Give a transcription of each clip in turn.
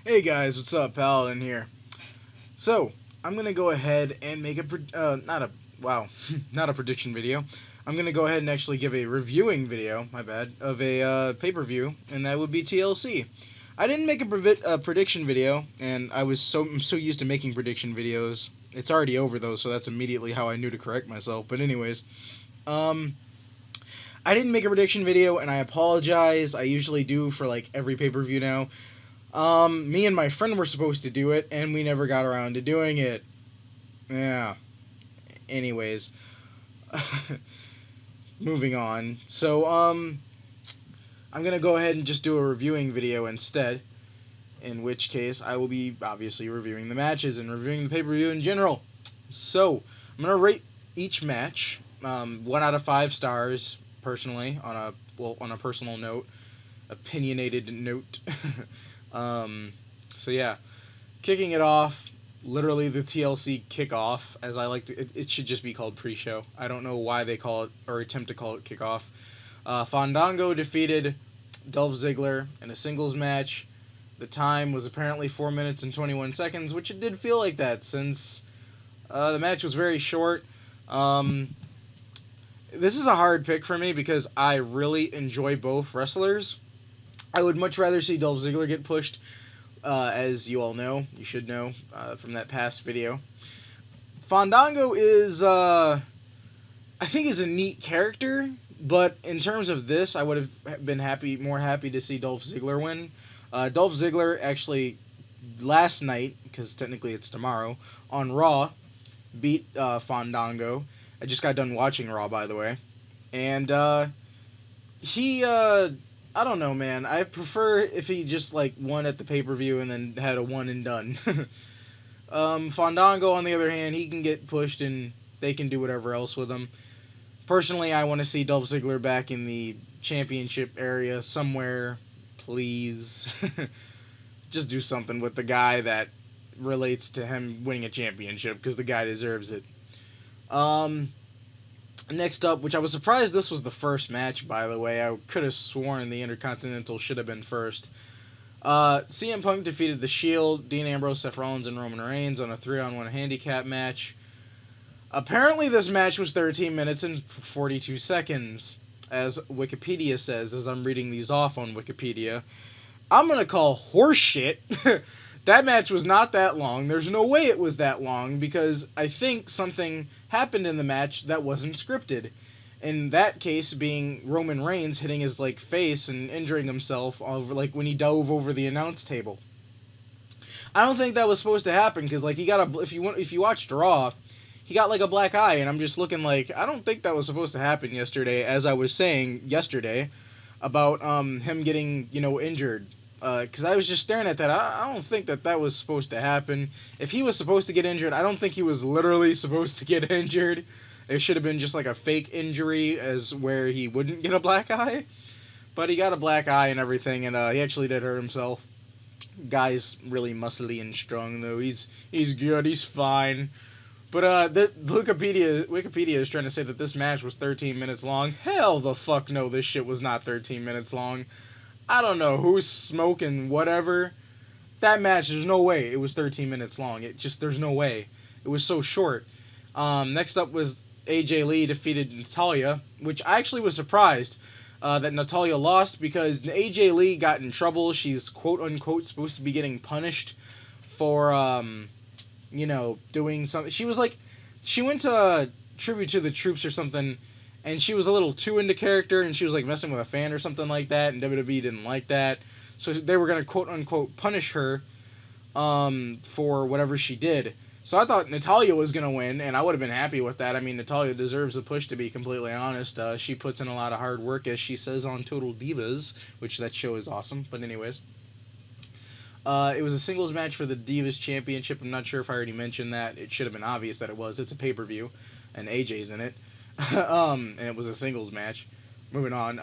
Hey guys, what's up? Paladin here. So, I'm gonna go ahead and make not a prediction video. I'm gonna go ahead and actually give a reviewing video, my bad, of a pay-per-view, and that would be TLC. I didn't make a prediction video, and I'm so used to making prediction videos. It's already over though, so that's immediately how I knew to correct myself. But anyways, um, I didn't make a prediction video, and I apologize. I usually do for like every pay-per-view now. Me and my friend were supposed to do it, and we never got around to doing it. Yeah. Anyways. Moving on. So, I'm gonna go ahead and just do a reviewing video instead. In which case, I will be obviously reviewing the matches and reviewing the pay-per-view in general. So, I'm gonna rate each match, 1 out of 5 stars, personally, on a personal note. Opinionated note. So yeah, kicking it off, literally the TLC kickoff, as I like to, it should just be called pre-show. I don't know why they call it, or attempt to call it kickoff. Fandango defeated Dolph Ziggler in a singles match. The time was apparently 4 minutes and 21 seconds, which it did feel like that since the match was very short. This is a hard pick for me because I really enjoy both wrestlers. I would much rather see Dolph Ziggler get pushed, as you all know, you should know, from that past video. Fandango is, I think is a neat character, but in terms of this, I would have been more happy to see Dolph Ziggler win. Dolph Ziggler actually, last night, because technically it's tomorrow, on Raw, beat Fandango. I just got done watching Raw, by the way. And, I don't know, man. I prefer if he just, like, won at the pay-per-view and then had a one and done. Fandango, on the other hand, he can get pushed and they can do whatever else with him. Personally, I want to see Dolph Ziggler back in the championship area somewhere. Please. Just do something with the guy that relates to him winning a championship, because the guy deserves it. Next up, which I was surprised this was the first match, by the way. I could have sworn the Intercontinental should have been first. CM Punk defeated The Shield, Dean Ambrose, Seth Rollins, and Roman Reigns on a 3-on-1 handicap match. Apparently this match was 13 minutes and 42 seconds, as Wikipedia says, as I'm reading these off on Wikipedia. I'm going to call horseshit. That match was not that long. There's no way it was that long, because I think something happened in the match that wasn't scripted. In that case being Roman Reigns hitting his face and injuring himself over, when he dove over the announce table. I don't think that was supposed to happen, because he got if you watched Raw, he got a black eye, and I'm just looking I don't think that was supposed to happen yesterday, as I was saying yesterday about him getting injured. Because I was just staring at that. I don't think that was supposed to happen. If he was supposed to get injured, I don't think he was literally supposed to get injured. It should have been just a fake injury, as where he wouldn't get a black eye. But he got a black eye and everything, and he actually did hurt himself. Guy's really muscly and strong, though. He's good. He's fine. But Wikipedia is trying to say that this match was 13 minutes long. Hell the fuck no, this shit was not 13 minutes long. I don't know who's smoking whatever. That match, there's no way it was 13 minutes long. There's no way. It was so short. Next up was AJ Lee defeated Natalya, which I actually was surprised that Natalya lost, because AJ Lee got in trouble. She's quote-unquote supposed to be getting punished for, doing something. She went to Tribute to the Troops or something, and she was a little too into character, and she was messing with a fan or something like that, and WWE didn't like that. So they were going to quote-unquote punish her for whatever she did. So I thought Natalya was going to win, and I would have been happy with that. I mean, Natalya deserves a push, to be completely honest. She puts in a lot of hard work, as she says on Total Divas, which that show is awesome. But anyways. It was a singles match for the Divas Championship. I'm not sure if I already mentioned that. It should have been obvious that it was. It's a pay-per-view, and AJ's in it. And it was a singles match. Moving on.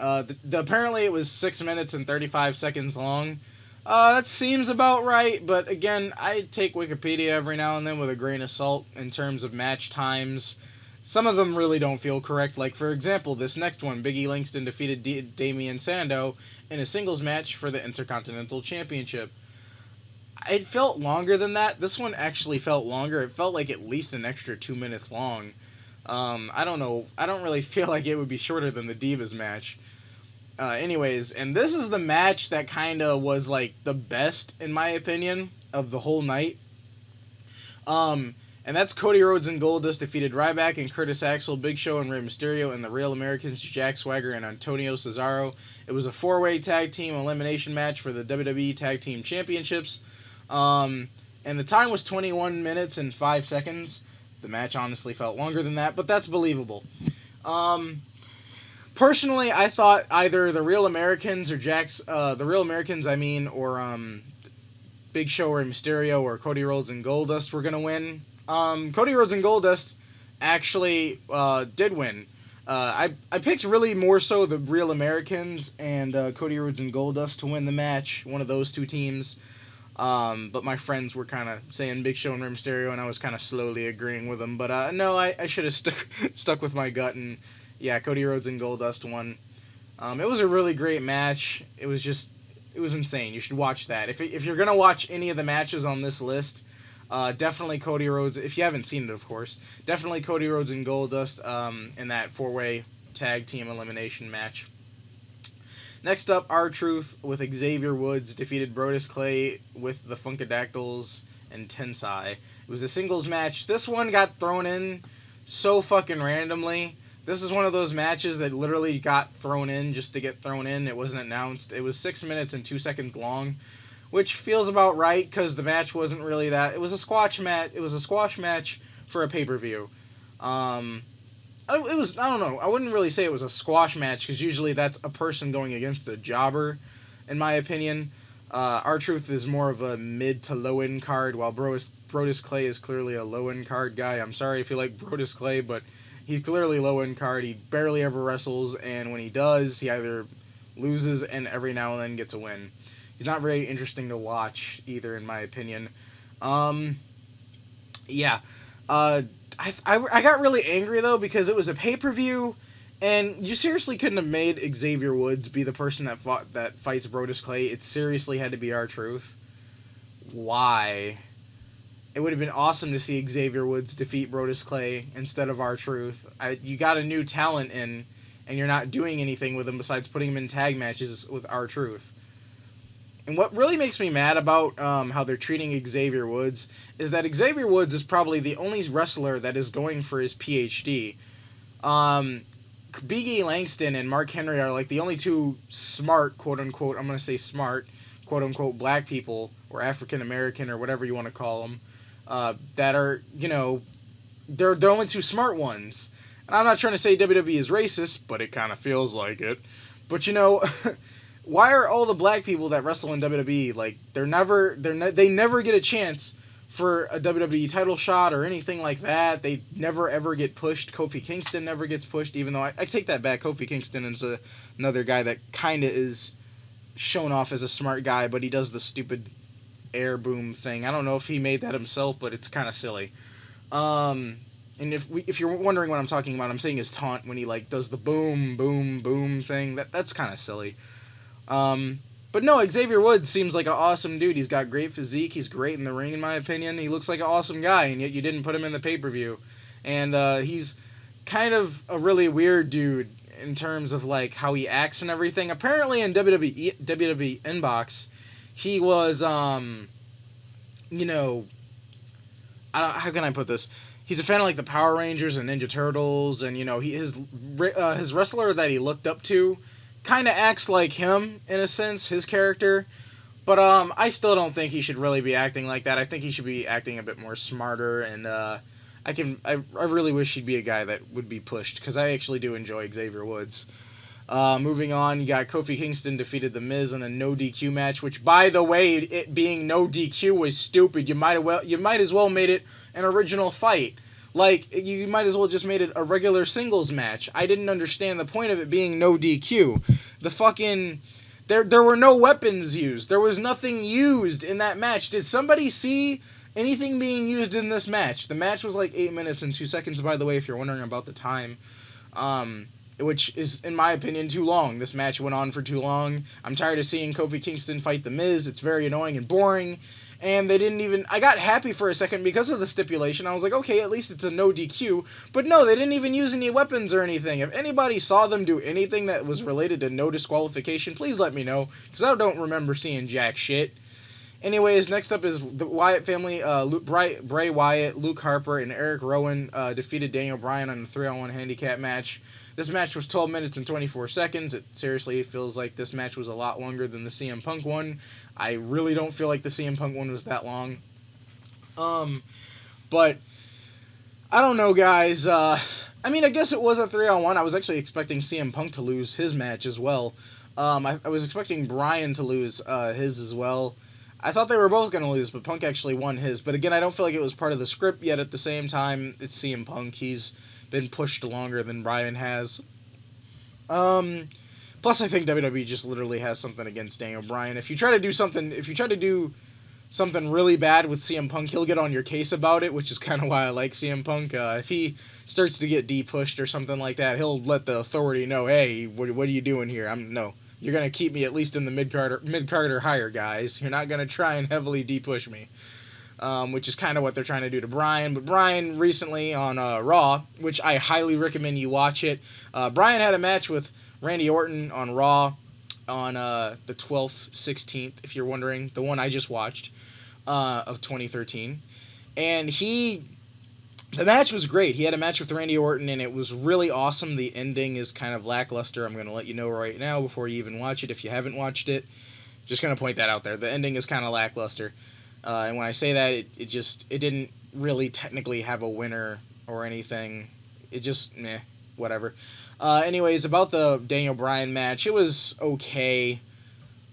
Apparently it was 6 minutes and 35 seconds long. That seems about right, but again, I take Wikipedia every now and then with a grain of salt in terms of match times. Some of them really don't feel correct. For example, this next one, Big E Langston defeated Damian Sandow in a singles match for the Intercontinental Championship. it felt longer than that. This one actually felt longer. It felt like at least an extra 2 minutes long. I don't know. I don't really feel like it would be shorter than the Divas match. Anyways, and this is the match that kind of was like the best, in my opinion, of the whole night. And that's Cody Rhodes and Goldust defeated Ryback and Curtis Axel, Big Show and Rey Mysterio, and the Real Americans, Jack Swagger and Antonio Cesaro. It was a 4-way tag team elimination match for the WWE Tag Team Championships. And the time was 21 minutes and 5 seconds. The match honestly felt longer than that, but that's believable. Personally, I thought either the Real Americans or Big Show or Mysterio or Cody Rhodes and Goldust were gonna win. Cody Rhodes and Goldust actually did win. I picked really more so the Real Americans and Cody Rhodes and Goldust to win the match, one of those two teams. But my friends were kind of saying Big Show and Rey Mysterio, and I was kind of slowly agreeing with them. But no, I should have stuck with my gut, and yeah, Cody Rhodes and Goldust won. It was a really great match. It was insane. You should watch that. If you're gonna watch any of the matches on this list, definitely Cody Rhodes. If you haven't seen it, of course, definitely Cody Rhodes and Goldust in that 4-way tag team elimination match. Next up, R-Truth with Xavier Woods defeated Brodus Clay with the Funkadactyls and Tensai. It was a singles match. This one got thrown in so fucking randomly. This is one of those matches that literally got thrown in just to get thrown in. It wasn't announced. It was 6 minutes and 2 seconds long, which feels about right because the match wasn't really that. It was a squash match. It was a squash match for a pay-per-view. It was, I don't know, I wouldn't really say it was a squash match because usually that's a person going against a jobber, in my opinion. R-Truth is more of a mid to low-end card, while Brodus Clay is clearly a low-end card guy. I'm sorry if you like Brodus Clay, but he's clearly low-end card. He barely ever wrestles, and when he does, he either loses and every now and then gets a win. He's not very interesting to watch either, in my opinion. Yeah. I got really angry, though, because it was a pay-per-view, and you seriously couldn't have made Xavier Woods be the person that fights Brodus Clay. It seriously had to be R-Truth. Why? It would have been awesome to see Xavier Woods defeat Brodus Clay instead of R-Truth. You got a new talent in, and you're not doing anything with him besides putting him in tag matches with R-Truth. And what really makes me mad about how they're treating Xavier Woods is that Xavier Woods is probably the only wrestler that is going for his PhD. Big E Langston and Mark Henry are like the only two smart, quote-unquote, I'm going to say smart, quote-unquote, black people, or African-American, or whatever you want to call them, that are, you know, they're the only two smart ones. And I'm not trying to say WWE is racist, but it kind of feels like it. But, you know... Why are all the black people that wrestle in WWE, like, they never get a chance for a WWE title shot or anything like that? They never ever get pushed. Kofi Kingston never gets pushed, even though I take that back. Kofi Kingston is another guy that kind of is shown off as a smart guy, but he does the stupid air boom thing. I don't know if he made that himself, but it's kind of silly. And if you're wondering what I'm talking about, I'm saying his taunt when he, like, does the boom, boom, boom thing. That's kind of silly. But no, Xavier Woods seems like an awesome dude. He's got great physique. He's great in the ring, in my opinion. He looks like an awesome guy, and yet you didn't put him in the pay-per-view. And he's kind of a really weird dude in terms of, like, how he acts and everything. Apparently in WWE Inbox, he was, you know, how can I put this? He's a fan of, like, the Power Rangers and Ninja Turtles, and, you know, his wrestler that he looked up to kind of acts like him, in a sense, his character, but I still don't think he should really be acting like that. I think he should be acting a bit more smarter, and I really wish he'd be a guy that would be pushed, because I actually do enjoy Xavier Woods. Moving on, you got Kofi Kingston defeated The Miz in a no DQ match, which, by the way, it being no DQ was stupid. You might as well made it an original fight. Like, you might as well just made it a regular singles match. I didn't understand the point of it being no DQ. The fucking... There were no weapons used. There was nothing used in that match. Did somebody see anything being used in this match? The match was like 8 minutes and 2 seconds, by the way, if you're wondering about the time. which is, in my opinion, too long. This match went on for too long. I'm tired of seeing Kofi Kingston fight The Miz. It's very annoying and boring. And they didn't even... I got happy for a second because of the stipulation. I was like, okay, at least it's a no DQ. But no, they didn't even use any weapons or anything. If anybody saw them do anything that was related to no disqualification, please let me know. Because I don't remember seeing jack shit. Anyways, next up is the Wyatt family. Bray Wyatt, Luke Harper, and Eric Rowan defeated Daniel Bryan on a 3-on-1 handicap match. This match was 12 minutes and 24 seconds. It seriously feels like this match was a lot longer than the CM Punk one. I really don't feel like the CM Punk one was that long. But I don't know, guys. I mean, I guess it was a 3-on-1. I was actually expecting CM Punk to lose his match as well. I was expecting Bryan to lose his as well. I thought they were both going to lose, but Punk actually won his. But again, I don't feel like it was part of the script, yet at the same time, it's CM Punk. He's been pushed longer than Bryan has. Plus, I think WWE just literally has something against Daniel Bryan. If you try to do something really bad with CM Punk, he'll get on your case about it, which is kind of why I like CM Punk. If he starts to get de-pushed or something like that, he'll let the authority know, hey, what are you doing here? No. You're going to keep me at least in the mid-card or higher, guys. You're not going to try and heavily de-push me. Which is kind of what they're trying to do to Bryan. But Bryan recently on Raw, which I highly recommend you watch it. Bryan had a match with Randy Orton on Raw on the 12th, 16th, if you're wondering. The one I just watched of 2013. And the match was great. He had a match with Randy Orton, and it was really awesome. The ending is kind of lackluster. I'm going to let you know right now before you even watch it. If you haven't watched it, just going to point that out there. The ending is kind of lackluster. And when I say that, it didn't really technically have a winner or anything. It just, whatever. Anyways, about the Daniel Bryan match, it was okay.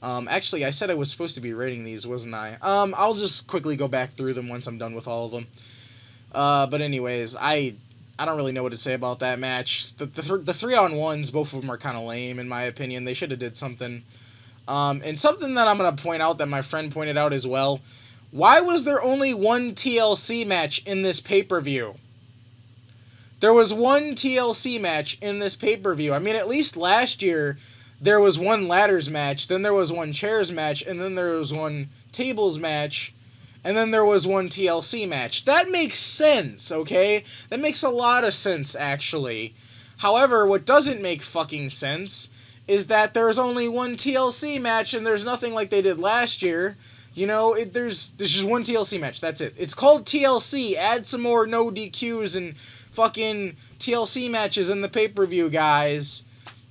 Actually, I said I was supposed to be rating these, wasn't I? I'll just quickly go back through them once I'm done with all of them. But anyways, I don't really know what to say about that match. The 3-on-1s, both of them are kind of lame in my opinion. They should have did something. And something that I'm going to point out that my friend pointed out as well. Why was there only one TLC match in this pay-per-view? There was one TLC match in this pay-per-view. I mean, at least last year, there was one ladders match, then there was one chairs match, and then there was one tables match, and then there was one TLC match. That makes sense, okay? That makes a lot of sense, actually. However, what doesn't make fucking sense is that there's only one TLC match, and there's nothing like they did last year. You know, there's just one TLC match. That's it. It's called TLC. Add some more no DQs and fucking TLC matches in the pay-per-view, guys.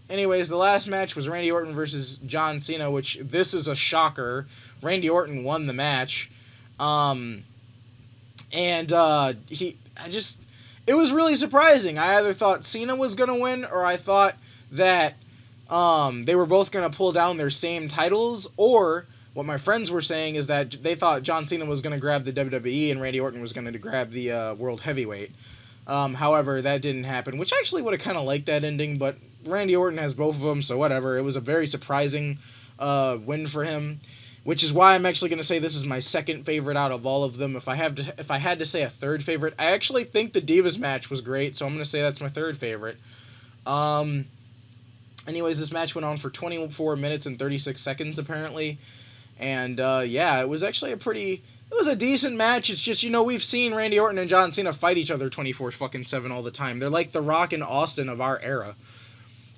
Anyways, the last match was Randy Orton versus John Cena, which this is a shocker. Randy Orton won the match. It was really surprising. I either thought Cena was going to win, or I thought that they were both going to pull down their same titles, or what my friends were saying is that they thought John Cena was going to grab the WWE and Randy Orton was going to grab the World Heavyweight. However, that didn't happen, which I actually would have kind of liked that ending, but Randy Orton has both of them, so whatever. It was a very surprising win for him, which is why I'm actually going to say this is my second favorite out of all of them. If I had to say a third favorite, I actually think the Divas match was great, so I'm going to say that's my third favorite. Anyways, this match went on for 24 minutes and 36 seconds, apparently. And, it was actually it was a decent match. It's just, we've seen Randy Orton and John Cena fight each other 24/7 all the time. They're like The Rock and Austin of our era.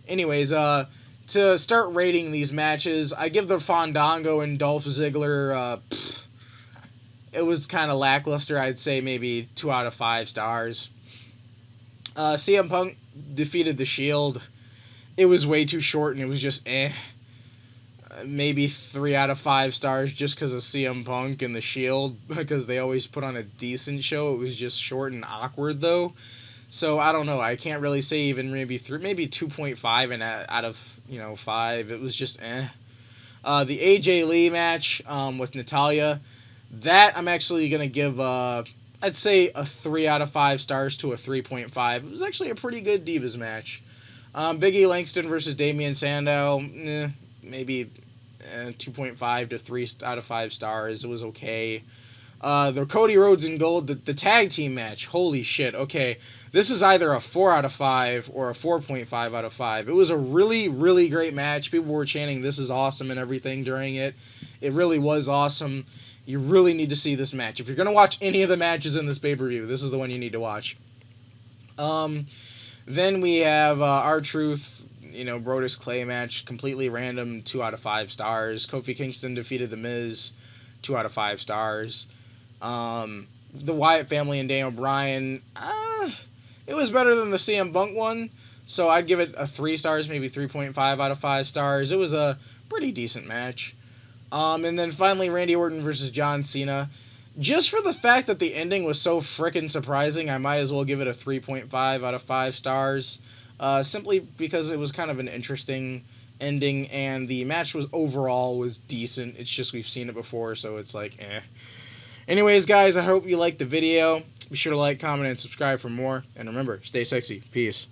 Anyways, to start rating these matches, I give the Fandango and Dolph Ziggler, it was kind of lackluster. I'd say maybe 2 out of 5 stars. CM Punk defeated The Shield. It was way too short, and it was just maybe 3 out of 5 stars just because of CM Punk and The Shield, because they always put on a decent show. It was just short and awkward, though. So, I don't know. I can't really say even maybe 2.5 and out of, 5. It was just The AJ Lee match with Natalya, that I'm actually going to give, I'd say a 3 out of 5 stars to a 3.5. It was actually a pretty good Divas match. Big E Langston versus Damian Sandow, maybe 2.5 to 3 out of 5 stars. It was okay. The Cody Rhodes in gold, the tag team match. Holy shit. Okay, this is either a 4 out of 5 or a 4.5 out of 5. It was a really, really great match. People were chanting, "This is awesome," and everything during it. It really was awesome. You really need to see this match. If you're going to watch any of the matches in this pay-per-view, this is the one you need to watch. Then we have R-Truth, Brodus Clay match, completely random, 2 out of 5 stars. Kofi Kingston defeated The Miz, 2 out of 5 stars. The Wyatt family and Daniel Bryan, it was better than the CM Punk one, so I'd give it a 3 stars, maybe 3.5 out of 5 stars. It was a pretty decent match. And then finally, Randy Orton versus John Cena. Just for the fact that the ending was so frickin' surprising, I might as well give it a 3.5 out of 5 stars. Simply because it was kind of an interesting ending, and the match overall was decent. It's just we've seen it before, so it's like, eh. Anyways, guys, I hope you liked the video. Be sure to like, comment, and subscribe for more. And remember, stay sexy. Peace.